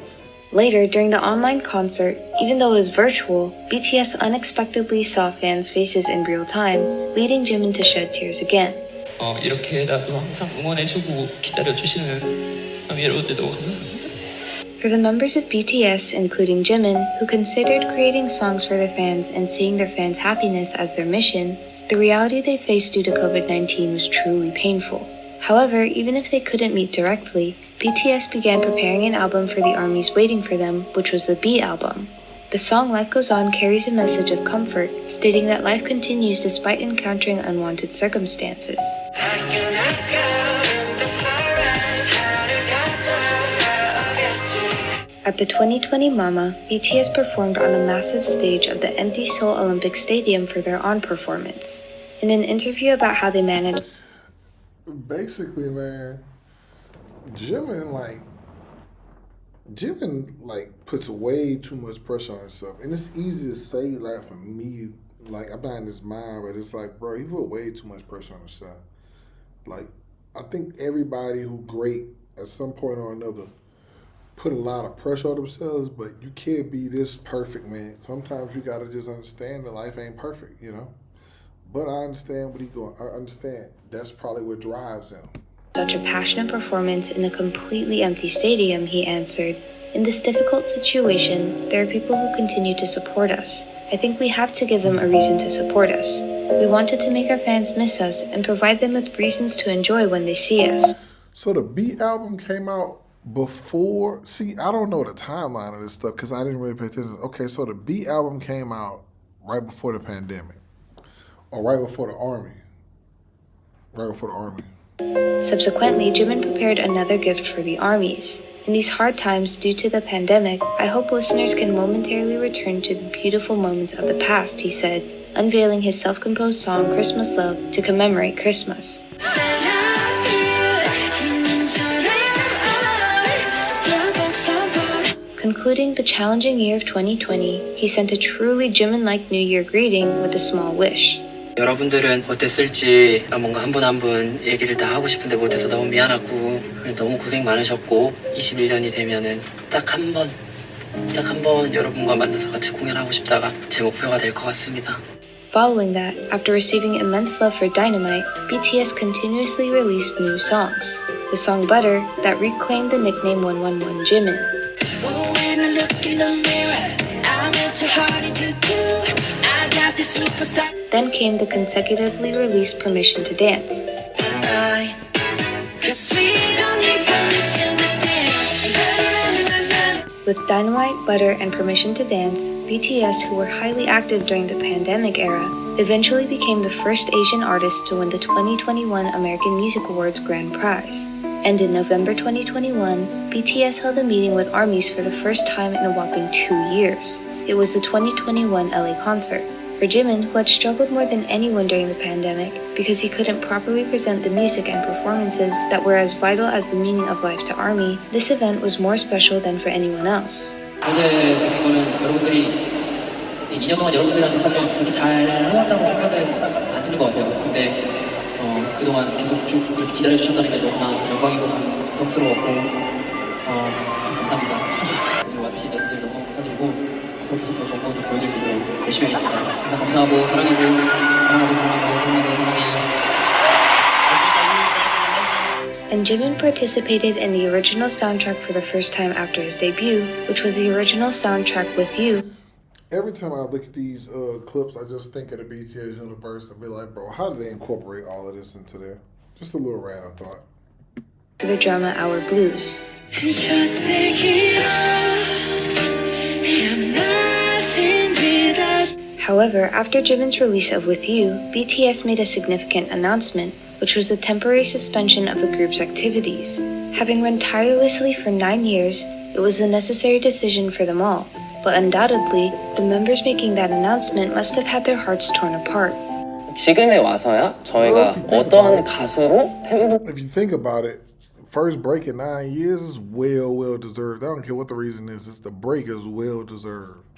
Later, during the online concert, even though it was virtual, BTS unexpectedly saw fans' faces in real time, leading Jimin to shed tears again. 이렇게라도 항상 응원해주고 기다려주시는 여러분들 너무 감사합니다. For the members of BTS, including Jimin, who considered creating songs for their fans and seeing their fans' happiness as their mission, the reality they faced due to COVID-19 was truly painful. However, even if they couldn't meet directly, BTS began preparing an album for the armies waiting for them, which was the B album. The song Life Goes On carries a message of comfort, stating that life continues despite encountering unwanted circumstances. At the 2020 Mama, BTS performed on the massive stage of the empty Seoul Olympic Stadium for their On performance. In an interview about how they managed... Basically, man, Jimin puts way too much pressure on himself. And it's easy to say, like, for me, like, I'm not in his mind, but it's like, bro, he put way too much pressure on himself. Like, I think everybody who's great at some point or another put a lot of pressure on themselves, but you can't be this perfect, man. Sometimes you gotta just understand that life ain't perfect, you know? But I understand what he's going. I understand. That's probably what drives him. Such a passionate performance in a completely empty stadium, he answered, "In this difficult situation, there are people who continue to support us. I think we have to give them a reason to support us. We wanted to make our fans miss us and provide them with reasons to enjoy when they see us." So the B album came out before. See, I don't know the timeline of this stuff because I didn't really pay attention. Okay, so the B album came out right before the pandemic. Or right before the Army. Right before the Army. Subsequently, Jimin prepared another gift for the armies. In these hard times due to the pandemic, I hope listeners can momentarily return to the beautiful moments of the past, he said, unveiling his self-composed song Christmas Love to commemorate Christmas. Concluding the challenging year of 2020, he sent a truly Jimin-like New Year greeting with a small wish. 여러분들은 어땠을지 뭔가 한 분 한 분 얘기를 다 하고 싶은데 못해서 너무 미안하고 너무 고생 많으셨고 21년이 되면은 딱 한 번 여러분과 만나서 같이 공연하고 싶다가 제 목표가 될 것 같습니다. Following that, after receiving immense love for Dynamite, BTS continuously released new songs. The song Butter that reclaimed the nickname 111 Jimin. Then came the consecutively released Permission to Dance. With Dynamite, Butter, and Permission to Dance, BTS, who were highly active during the pandemic era, eventually became the first Asian artist to win the 2021 American Music Awards Grand Prize. And in November 2021, BTS held a meeting with ARMYs for the first time in a whopping 2 years. It was the 2021 LA concert. For Jimin, who had struggled more than anyone during the pandemic because he couldn't properly present the music and performances that were as vital as the meaning of life to ARMY, this event was more special than for anyone else. 어제 느낀 거는 여러분들이 2년 동안 여러분들한테 사실 그렇게 잘 해왔다고 생각은 안 드는 것 같아요. 근데 그동안 계속 쭉 이렇게 기다려주셨다는 게 너무나 영광이고 감격스러웠고 참 감사합니다. 오늘 와주신 여러분들 너무 감사드리고 앞으로 계속 더 좋은 모습 보여드릴 수 있도록 열심히 하겠습니다. 항상 감사하고 사랑해요. and Jimin participated in the original soundtrack for the first time after his debut, which was the original soundtrack With You. Every time I look at these clips, I just think of the BTS universe and be like, bro, how do they incorporate all of this into there? Just a little random thought. For the drama Our Blues. However, after Jimin's release of With You, BTS made a significant announcement, which was the temporary suspension of the group's activities. Having run tirelessly for 9 years, it was a necessary decision for them all, but undoubtedly, the members making that announcement must have had their hearts torn apart. 지금에 와서야 저희가 어떠한 가수로 팬분 If you think about it, first break in 9 years is well deserved. I don't care what the reason is. It's the break is well deserved.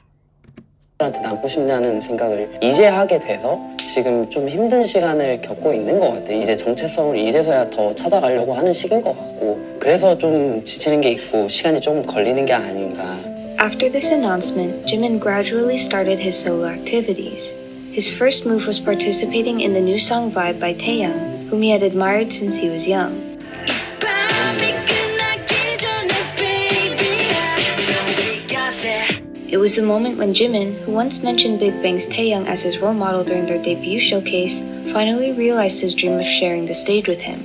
한테 남고 싶냐는 생각을 이제 하게 돼서 지금 좀 힘든 시간을 겪고 있는 것 같아요. 이제 정체성을 이제서야 더 찾아가려고 하는 시기인 것 같고 그래서 좀 지치는 게 있고 시간이 좀 걸리는 게 아닌가. After this announcement, Jimin gradually started his solo activities. His first move was participating in the new song Vibe by Taeyang, whom he had admired since he was young. It was the moment when Jimin, who once mentioned Big Bang's Taeyang as his role model during their debut showcase, finally realized his dream of sharing the stage with him.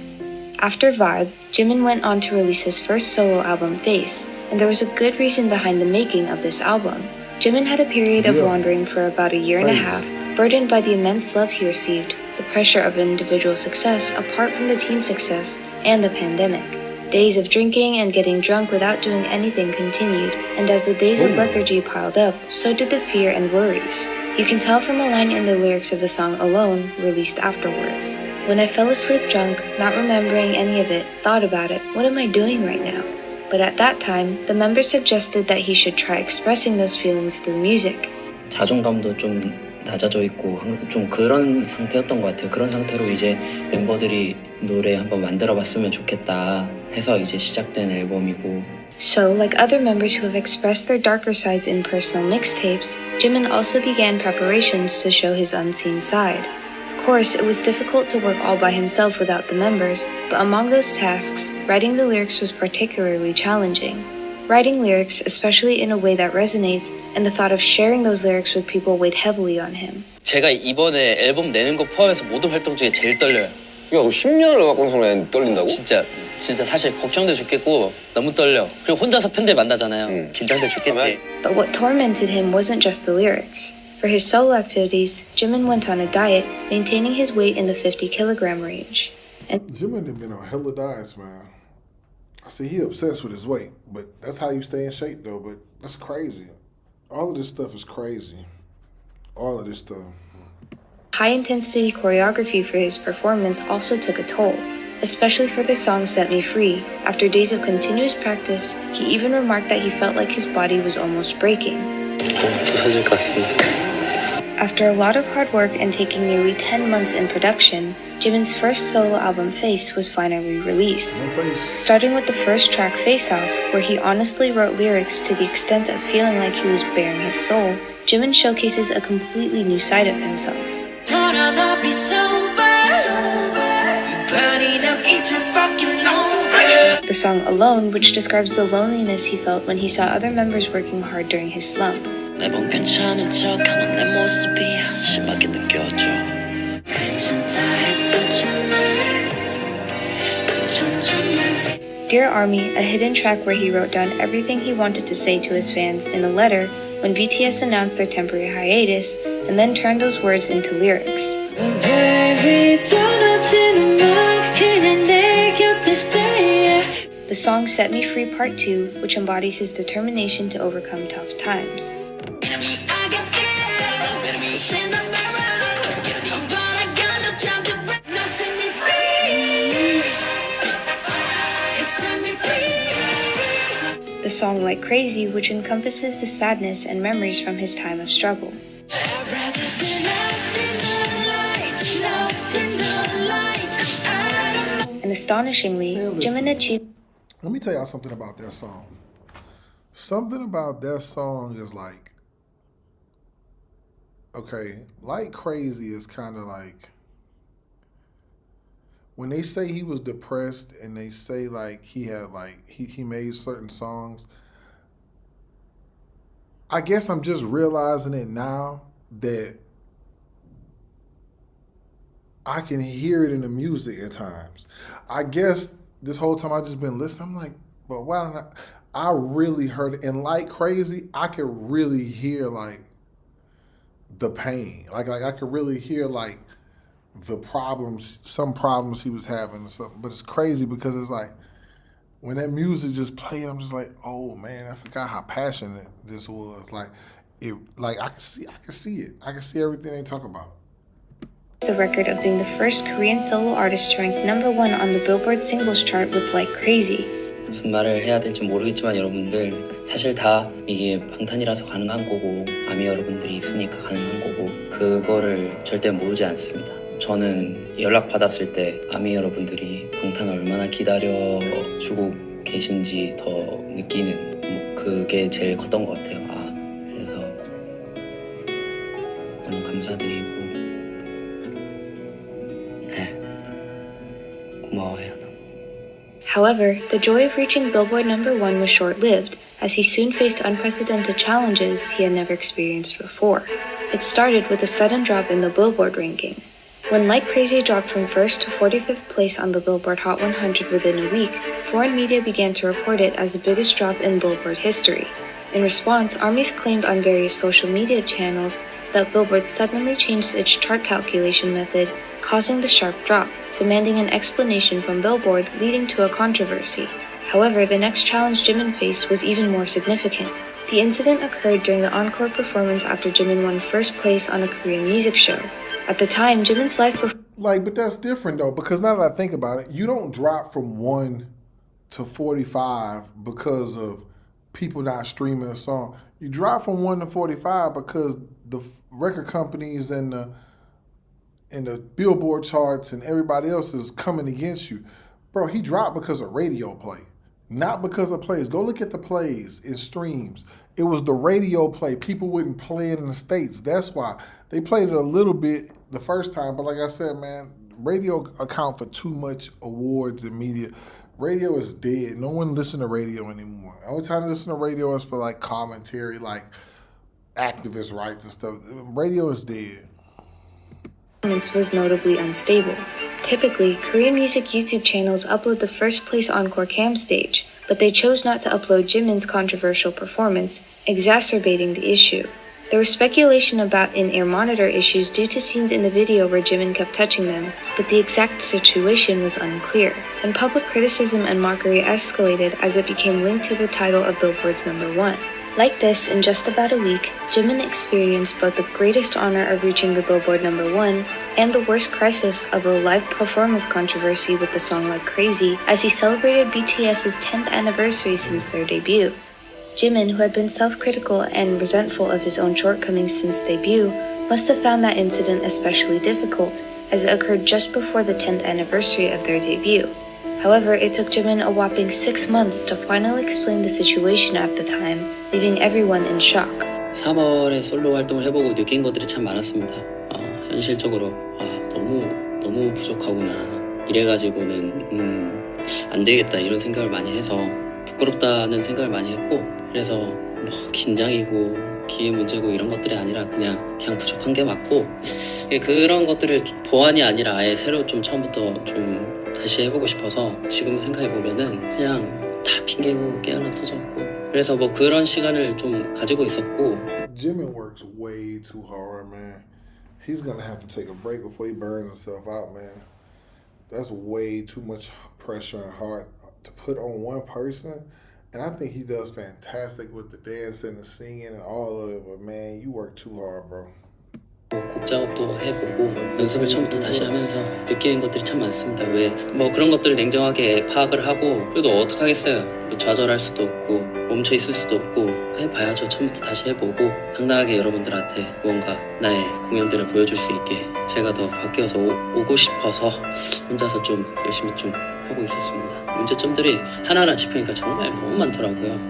After Vibe, Jimin went on to release his first solo album, Face, and there was a good reason behind the making of this album. Jimin had a period of wandering for about a year and a half, burdened by the immense love he received, the pressure of individual success apart from the team success, and the pandemic. Days of drinking and getting drunk without doing anything continued, and as the days of lethargy piled up, so did the fear and worries. You can tell from a line in the lyrics of the song Alone, released afterwards. When I fell asleep drunk, not remembering any of it, thought about it, what am I doing right now? But at that time, the members suggested that he should try expressing those feelings through music. 자존감도 좀 낮아져 있고 좀 그런 상태였던 것 같아요. 그런 상태로 이제 멤버들이 노래 한번 만들어봤으면 좋겠다 해서 이제 시작된 앨범이고. So, like other members who have expressed their darker sides in personal mixtapes, Jimin also began preparations to show his unseen side. Of course, it was difficult to work all by himself without the members, but among those tasks, writing the lyrics was particularly challenging. Writing lyrics, especially in a way that resonates, and the thought of sharing those lyrics with people weighed heavily on him. 제가 이번에 앨범 내는 거 포함해서 모든 활동 중에 제일 떨려요. 야, 10년을 음악 방송을 떨린다고? 진짜 사실 걱정돼 죽겠고 너무 떨려. 그리고 혼자서 팬들 만나잖아요. 긴장돼 죽겠네. But what tormented him wasn't just the lyrics. For his solo activities, Jimin went on a diet, maintaining his weight in the 50-kilogram range. And Jimin has been on hella diets, man. I see he obsessed with his weight, but that's how you stay in shape, though. But that's crazy. All of this stuff is crazy. All of this stuff. high-intensity choreography for his performance also took a toll, especially for the song Set Me Free. After days of continuous practice, he even remarked that he felt like his body was almost breaking. After a lot of hard work and taking nearly 10 months in production, Jimin's first solo album Face was finally released. Starting with the first track Face Off, where he honestly wrote lyrics to the extent of feeling like he was bearing his soul, Jimin showcases a completely new side of himself. The song Alone, which describes the loneliness he felt when he saw other members working hard during his slump. 매번 괜찮은 척하는 내 모습이 한심하게 느껴져. 괜찮다 했었지만 Dear Army, a hidden track where he wrote down everything he wanted to say to his fans in a letter when BTS announced their temporary hiatus, and then turned those words into lyrics. The song Set Me Free Part 2, which embodies his determination to overcome tough times. The song Like Crazy, which encompasses the sadness and memories from his time of struggle. And astonishingly, Jimin achieved... Let me tell y'all something about that song. Something about that song is like, okay, Like Crazy is kind of like when they say he was depressed and they say like he had like he made certain songs, I guess I'm just realizing it now that I can hear it in the music at times. I guess this whole time I've just been listening, I'm like, but why don't I really heard it. And like crazy, I could really hear like the pain. Like I could really hear like the problems, some problems he was having or something. But it's crazy because it's like, when that music just played, I'm just like, oh man, I forgot how passionate this was. Like I can see it. I can see everything they talk about. The record of being the first Korean solo artist to rank #1 on the Billboard singles chart with Like Crazy. 무슨 말을 해야 될지 모르겠지만 여러분들 사실 다 이게 방탄이라서 가능한 거고 아미 여러분들이 있으니까 가능한 거고 그거를 절대 모르지 않습니다. 저는 연락 받았을 때 아미 여러분들이 방탄 얼마나 기다려주고 계신지 더 느끼는 그게 제일 컸던 것 같아요. 그래서 너무 감사드리고 고마워요. However, the joy of reaching Billboard #1 was short-lived, as he soon faced unprecedented challenges he had never experienced before. It started with a sudden drop in the Billboard ranking. When Like Crazy dropped from 1st to 45th place on the Billboard Hot 100 within a week, foreign media began to report it as the biggest drop in Billboard history. In response, ARMYs claimed on various social media channels that Billboard suddenly changed its chart calculation method, causing the sharp drop, demanding an explanation from Billboard, leading to a controversy. However, the next challenge Jimin faced was even more significant. The incident occurred during the encore performance after Jimin won first place on a Korean music show. At the time, Jimin's live but that's different though, because now that I think about it, you don't drop from 1 to 45 because of people not streaming a song. You drop from 1 to 45 because the record companies and the Billboard charts and everybody else is coming against you. Bro, he dropped because of radio play, not because of plays. Go look at the plays and streams. It was the radio play. People wouldn't play it in the States. That's why. They played it a little bit the first time, but like I said, man, radio account for too much awards and media. Radio is dead. No one listens to radio anymore. The only time to listen to radio is for like commentary, like activist rights and stuff. Radio is dead. Was notably unstable. Typically, Korean music YouTube channels upload the first place encore cam stage, but they chose not to upload Jimin's controversial performance, exacerbating the issue. There was speculation about in-ear monitor issues due to scenes in the video where Jimin kept touching them, but the exact situation was unclear, and public criticism and mockery escalated as it became linked to the title of Billboard's #1. Like this, in just about a week, Jimin experienced both the greatest honor of reaching the Billboard #1 and the worst crisis of a live performance controversy with the song Like Crazy as he celebrated BTS's 10th anniversary since their debut. Jimin, who had been self-critical and resentful of his own shortcomings since debut, must have found that incident especially difficult, as it occurred just before the 10th anniversary of their debut. However, it took Jimin a whopping 6 months to finally explain the situation at the time, leaving everyone in shock. 3월에 솔로 활동을 해보고 느낀 것들이 참 많았습니다. 현실적으로 너무 부족하구나. 이래가지고는 안 되겠다 이런 생각을 많이 해서 부끄럽다는 생각을 많이 했고 그래서 긴장이고 기회 문제고 이런 것들이 아니라 그냥 부족한 게 맞고 그런 것들을 보완이 아니라 아예 새로 좀 처음부터 좀 다시 해보고 싶어서 지금 생각해보면은 그냥 다 핑계고 깨어나 터졌고 그래서 그런 시간을 좀 가지고 있었고 Jimin works way too hard, man. He's gonna have to take a break before he burns himself out, man. That's way too much pressure and heart to put on one person. And I think he does fantastic with the dancing and the singing and all of it, but man, you work too hard, bro. 곡 작업도 해보고 연습을 처음부터 다시 하면서 느끼는 것들이 참 많습니다. 왜 그런 것들을 냉정하게 파악을 하고 그래도 어떡하겠어요. 좌절할 수도 없고 멈춰 있을 수도 없고 해봐야죠. 처음부터 다시 해보고 당당하게 여러분들한테 무언가 나의 공연들을 보여줄 수 있게 제가 더 바뀌어서 오고 싶어서 혼자서 좀 열심히 좀 하고 있었습니다. 문제점들이 하나하나 짚으니까 정말 너무 많더라고요.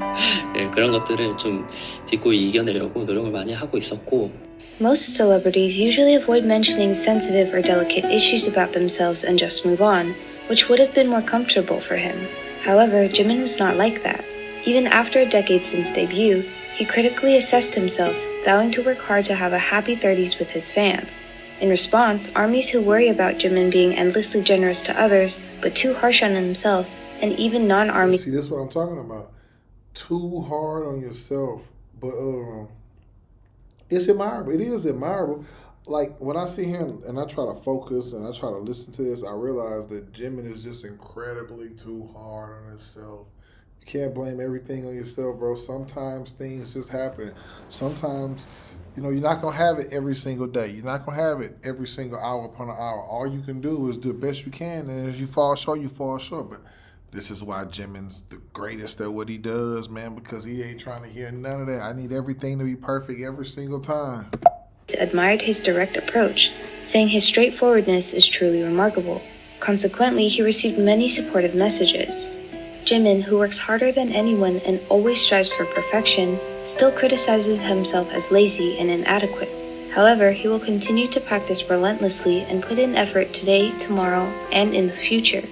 예, 그런 것들을 좀 딛고 이겨내려고 노력을 많이 하고 있었고. Most celebrities usually avoid mentioning sensitive or delicate issues about themselves and just move on, which would have been more comfortable for him. However, Jimin was not like that. Even after a decade since debut, he critically assessed himself, vowing to work hard to have a happy 30s with his fans. In response, ARMYs who worry about Jimin being endlessly generous to others, but too harsh on himself, and even non-ARMY... See, that's what I'm talking about. Too hard on yourself. But it's admirable. It is admirable. Like, when I see him and I try to focus and I try to listen to this, I realize that Jimin is just incredibly too hard on himself. You can't blame everything on yourself, bro. Sometimes things just happen. Sometimes, you know, you're not going to have it every single day. You're not going to have it every single hour upon an hour. All you can do is do the best you can, and as you fall short, you fall short. But this is why Jimin's the greatest at what he does, man, because he ain't trying to hear none of that. I need everything to be perfect every single time. Admired his direct approach, saying his straightforwardness is truly remarkable. Consequently, he received many supportive messages. Jimin, who works harder than anyone and always strives for perfection, still criticizes himself as lazy and inadequate. However, he will continue to practice relentlessly and put in effort today, tomorrow, and in the future.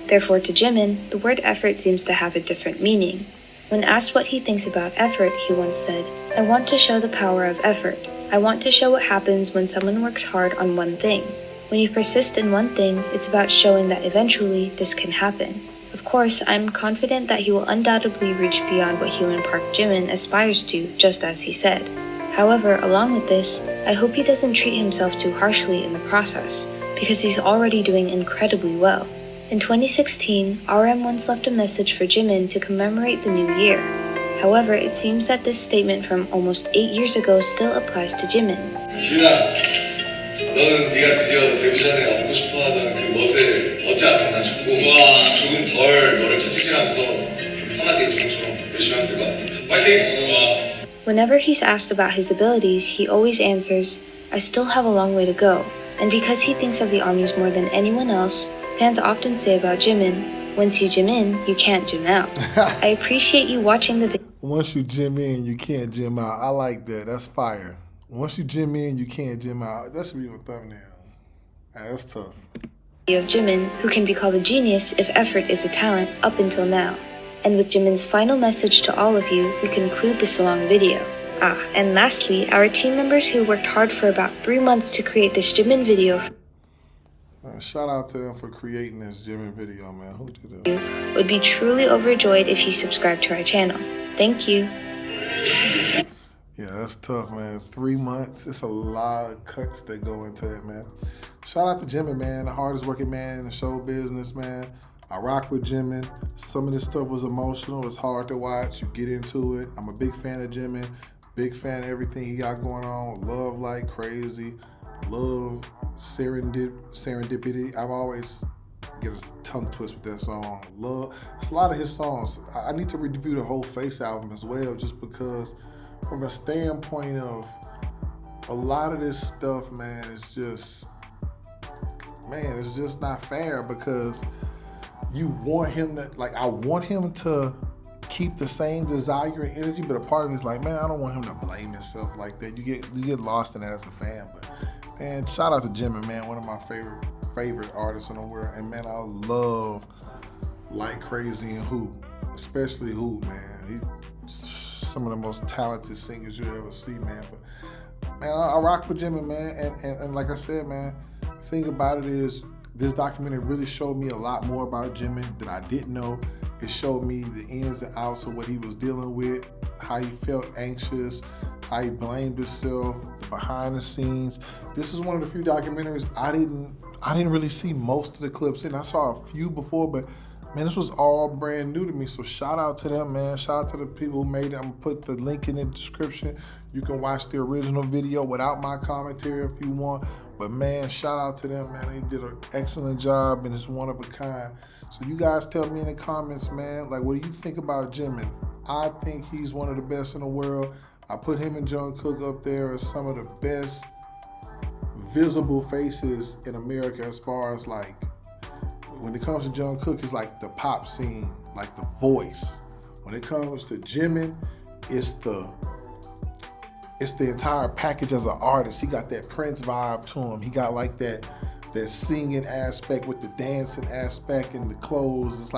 Therefore, to Jimin, the word effort seems to have a different meaning. When asked what he thinks about effort, he once said, "I want to show the power of effort. I want to show what happens when someone works hard on one thing. When you persist in one thing, it's about showing that eventually this can happen. Of course, I'm confident that he will undoubtedly reach beyond what Hyun Park Jimin aspires to, just as he said. However, along with this, I hope he doesn't treat himself too harshly in the process, because he's already doing incredibly well." In 2016, RM once left a message for Jimin to commemorate the new year. However, it seems that this statement from almost 8 years ago still applies to Jimin. 지민아, 너는 네가 드디어 데뷔 전에 얻고 싶어하던 그 멋을 얻지 않았나 싶고 조금 덜 너를 채찍질하면서 편하게 지금처럼 열심히 하면 될 것 같아. 파이팅! Whenever he's asked about his abilities, he always answers, "I still have a long way to go." And because he thinks of the ARMYs more than anyone else, fans often say about Jimin, "Once you Jim in, you can't Jim out." I appreciate you watching the video. Once you Jim in, you can't Jim out. I like that. That's fire. Once you Jim in, you can't Jim out. That should be a thumbnail. That's tough. Of Jimin, who can be called a genius if effort is a talent up until now. And with Jimin's final message to all of you, we conclude this long video. And lastly, our team members who worked hard for about 3 months to create this Jimin video. Shout out to them for creating this Jimin video, man. Who did that? Would be truly overjoyed if you subscribe to our channel. Thank you. Yeah, that's tough, man. 3 months. It's a lot of cuts that go into that, man. Shout out to Jimin, man. The hardest working man in the show business, man. I rock with Jimin. Some of this stuff was emotional. It's hard to watch. You get into it. I'm a big fan of Jimin. Big fan of everything he got going on. Love like crazy. Love serendipity. I've always get a tongue twist with that song. Love. It's a lot of his songs. I need to review the whole Face album as well, just because from a standpoint of a lot of this stuff, man, it's just not fair, because you want him to, like, I want him to keep the same desire and energy, but a part of me is like, man, I don't want him to blame himself like that. You get lost in that as a fan. But man, shout out to Jimin, man, one of my favorite artists in the world. And man, I love Like Crazy and Who, especially Who, man. He's some of the most talented singers you ever see, man. But man, I rock with Jimin, man. And like I said, man, the thing about it is, this documentary really showed me a lot more about Jimin that I didn't know. It showed me the ins and outs of what he was dealing with, how he felt anxious, how he blamed himself, the behind the scenes. This is one of the few documentaries I didn't really see most of the clips in. I saw a few before, but man, this was all brand new to me. So shout out to them, man. Shout out to the people who made it. I'm gonna put the link in the description. You can watch the original video without my commentary if you want. But man, shout out to them, man. They did an excellent job and it's one of a kind. So you guys tell me in the comments, man, like, what do you think about Jimin? I think he's one of the best in the world. I put him and Jungkook up there as some of the best visible faces in America as far as like, when it comes to Jungkook, it's like the pop scene, like the voice. When it comes to Jimin, it's the entire package as an artist. He got that Prince vibe to him. He got like that singing aspect with the dancing aspect and the clothes. It's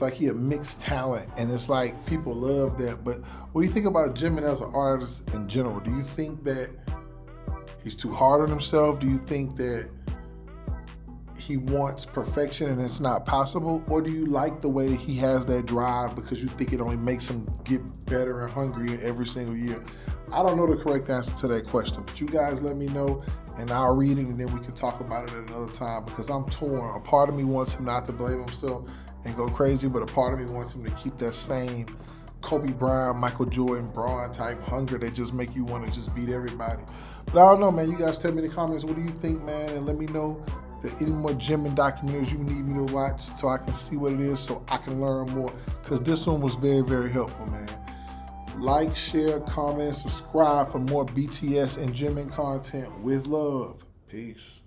like he a mixed talent, and it's like people love that. But what do you think about Jimin as an artist in general? Do you think that he's too hard on himself? Do you think that he wants perfection and it's not possible? Or do you like the way he has that drive because you think it only makes him get better and hungrier every single year? I don't know the correct answer to that question, but you guys let me know and I'll read it and then we can talk about it at another time because I'm torn. A part of me wants him not to blame himself and go crazy, but a part of me wants him to keep that same Kobe Bryant, Michael Jordan, Braun type hunger that just make you want to just beat everybody. But I don't know, man. You guys tell me in the comments, what do you think, man? And let me know if any more Jimin documentaries you need me to watch so I can see what it is, so I can learn more. Because this one was very, very helpful, man. Like, share, comment, subscribe for more BTS and Jimin content with love. Peace.